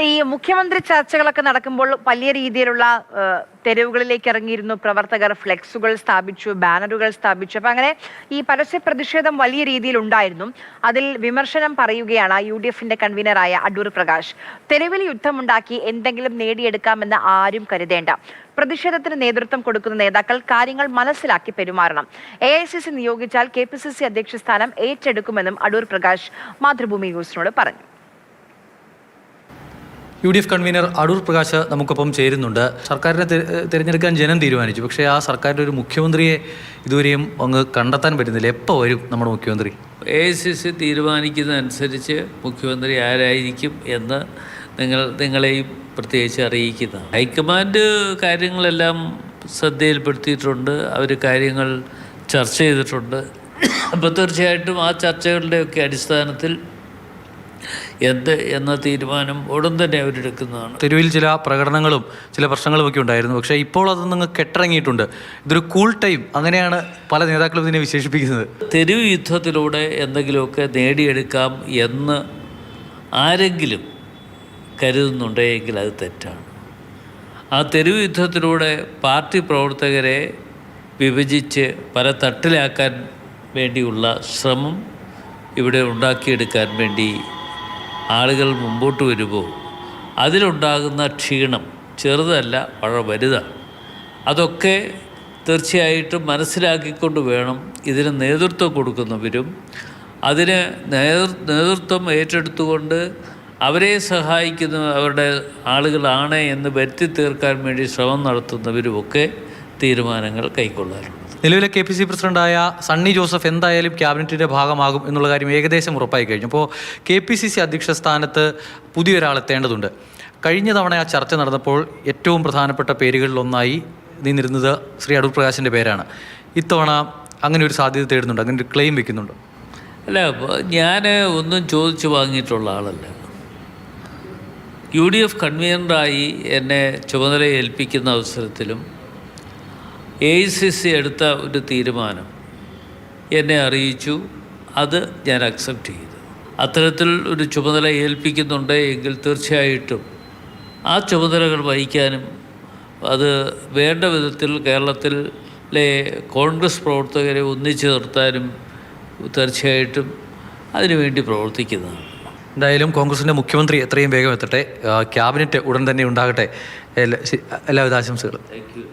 ഈ മുഖ്യമന്ത്രി ചർച്ചകളൊക്കെ നടക്കുമ്പോൾ വലിയ രീതിയിലുള്ള തെരുവുകളിലേക്ക് ഇറങ്ങിയിരുന്നു പ്രവർത്തകർ. ഫ്ലെക്സുകൾ സ്ഥാപിച്ചു, ബാനറുകൾ സ്ഥാപിച്ചു. അപ്പൊ അങ്ങനെ ഈ പരസ്യ പ്രതിഷേധം വലിയ രീതിയിൽ ഉണ്ടായിരുന്നു. അതിൽ വിമർശനം പറയുകയാണ് UDFന്റെ കൺവീനറായ അടൂർ പ്രകാശ്. തെരുവിൽ യുദ്ധമുണ്ടാക്കി എന്തെങ്കിലും നേടിയെടുക്കാമെന്ന് ആരും കരുതേണ്ട. പ്രതിഷേധത്തിന് നേതൃത്വം കൊടുക്കുന്ന നേതാക്കൾ കാര്യങ്ങൾ മനസ്സിലാക്കി പെരുമാറണം. AICC നിയോഗിച്ചാൽ KPCC അധ്യക്ഷ സ്ഥാനം ഏറ്റെടുക്കുമെന്നും അടൂർ പ്രകാശ് മാതൃഭൂമി ന്യൂസിനോട് പറഞ്ഞു. UDF കൺവീനർ അടൂർ പ്രകാശ് നമുക്കൊപ്പം ചേരുന്നുണ്ട്. സർക്കാരിനെ തിരഞ്ഞെടുക്കാൻ ജനം തീരുമാനിച്ചു, പക്ഷേ ആ സർക്കാരിൻ്റെ ഒരു മുഖ്യമന്ത്രിയെ ഇതുവരെയും അങ്ങ് കണ്ടെത്താൻ പറ്റുന്നില്ല. എപ്പോൾ വരും നമ്മുടെ മുഖ്യമന്ത്രി? AICC തീരുമാനിക്കുന്നതനുസരിച്ച് മുഖ്യമന്ത്രി ആരായിരിക്കും എന്ന് നിങ്ങളെയും പ്രത്യേകിച്ച് അറിയിക്കുന്നതാണ്. ഹൈക്കമാൻഡ് കാര്യങ്ങളെല്ലാം ശ്രദ്ധയിൽപ്പെടുത്തിയിട്ടുണ്ട്. അവർ കാര്യങ്ങൾ ചർച്ച ചെയ്തിട്ടുണ്ട്. അപ്പോൾ തീർച്ചയായിട്ടും ആ ചർച്ചകളുടെയൊക്കെ അടിസ്ഥാനത്തിൽ എന്ത് എന്ന തീരുമാനം ഉടൻ തന്നെ അവരെടുക്കുന്നതാണ്. തെരുവിൽ ചില പ്രകടനങ്ങളും ചില പ്രശ്നങ്ങളും ഒക്കെ ഉണ്ടായിരുന്നു, പക്ഷേ ഇപ്പോൾ അത് നിങ്ങൾ കെട്ടിറങ്ങിയിട്ടുണ്ട്. ഇതൊരു കൂൾ ടൈം, അങ്ങനെയാണ് പല നേതാക്കളും ഇതിനെ വിശേഷിപ്പിക്കുന്നത്. തെരുവ് യുദ്ധത്തിലൂടെ എന്തെങ്കിലുമൊക്കെ നേടിയെടുക്കാം എന്ന് ആരെങ്കിലും കരുതുന്നുണ്ടെങ്കിൽ അത് തെറ്റാണ്. ആ തെരുവ് യുദ്ധത്തിലൂടെ പാർട്ടി പ്രവർത്തകരെ വിഭജിച്ച് പല തട്ടിലാക്കാൻ വേണ്ടിയുള്ള ശ്രമം ഇവിടെ ഉണ്ടാക്കിയെടുക്കാൻ വേണ്ടി ആളുകൾ മുമ്പോട്ട് വരുമ്പോൾ അതിലുണ്ടാകുന്ന ക്ഷീണം ചെറുതല്ല, വളരെ വലുതാണ്. അതൊക്കെ തീർച്ചയായിട്ടും മനസ്സിലാക്കിക്കൊണ്ട് വേണം ഇതിന് നേതൃത്വം കൊടുക്കുന്നവരും അതിന് നേതൃത്വം ഏറ്റെടുത്തുകൊണ്ട് അവരെ സഹായിക്കുന്ന അവരുടെ ആളുകളാണ് എന്ന് വരുത്തി തീർക്കാൻ വേണ്ടി ശ്രമം നടത്തുന്നവരുമൊക്കെ തീരുമാനങ്ങൾ കൈക്കൊള്ളാറുണ്ട്. നിലവിലെ KPCC പ്രസിഡന്റായ സണ്ണി ജോസഫ് എന്തായാലും ക്യാബിനറ്റിൻ്റെ ഭാഗമാകും എന്നുള്ള കാര്യം ഏകദേശം ഉറപ്പായി കഴിഞ്ഞു. അപ്പോൾ KPCC അധ്യക്ഷ സ്ഥാനത്ത് പുതിയൊരാളെത്തേണ്ടതുണ്ട്. കഴിഞ്ഞ തവണ ആ ചർച്ച നടന്നപ്പോൾ ഏറ്റവും പ്രധാനപ്പെട്ട പേരുകളിലൊന്നായി നിന്നിരുന്നത് ശ്രീ അടൂർ പ്രകാശിൻ്റെ പേരാണ്. ഇത്തവണ അങ്ങനെ ഒരു സാധ്യത തേടുന്നുണ്ട്, അങ്ങനെ ഒരു ക്ലെയിം വെക്കുന്നുണ്ട്? അല്ല, ഞാൻ ഒന്നും ചോദിച്ചു വാങ്ങിയിട്ടുള്ള ആളല്ല. UDF കൺവീനറായി എന്നെ ചുമതല ഏൽപ്പിക്കുന്ന അവസരത്തിലും AICC എടുത്ത ഒരു തീരുമാനം എന്നെ അറിയിച്ചു. അത് ഞാൻ അക്സെപ്റ്റ് ചെയ്തു. അത്തരത്തിൽ ഒരു ചുമതല ഏൽപ്പിക്കുന്നുണ്ട് എങ്കിൽ തീർച്ചയായിട്ടും ആ ചുമതലകൾ വഹിക്കാനും അത് വേണ്ട വിധത്തിൽ കേരളത്തിലെ കോൺഗ്രസ് പ്രവർത്തകരെ ഒന്നിച്ചു നിർത്താനും തീർച്ചയായിട്ടും അതിനുവേണ്ടി പ്രവർത്തിക്കുന്നതാണ്. എന്തായാലും കോൺഗ്രസിൻ്റെ മുഖ്യമന്ത്രി എത്രയും വേഗം എത്തട്ടെ, ക്യാബിനറ്റ് ഉടൻ തന്നെ ഉണ്ടാകട്ടെ. എല്ലാവിധ ആശംസകളും. Thank you.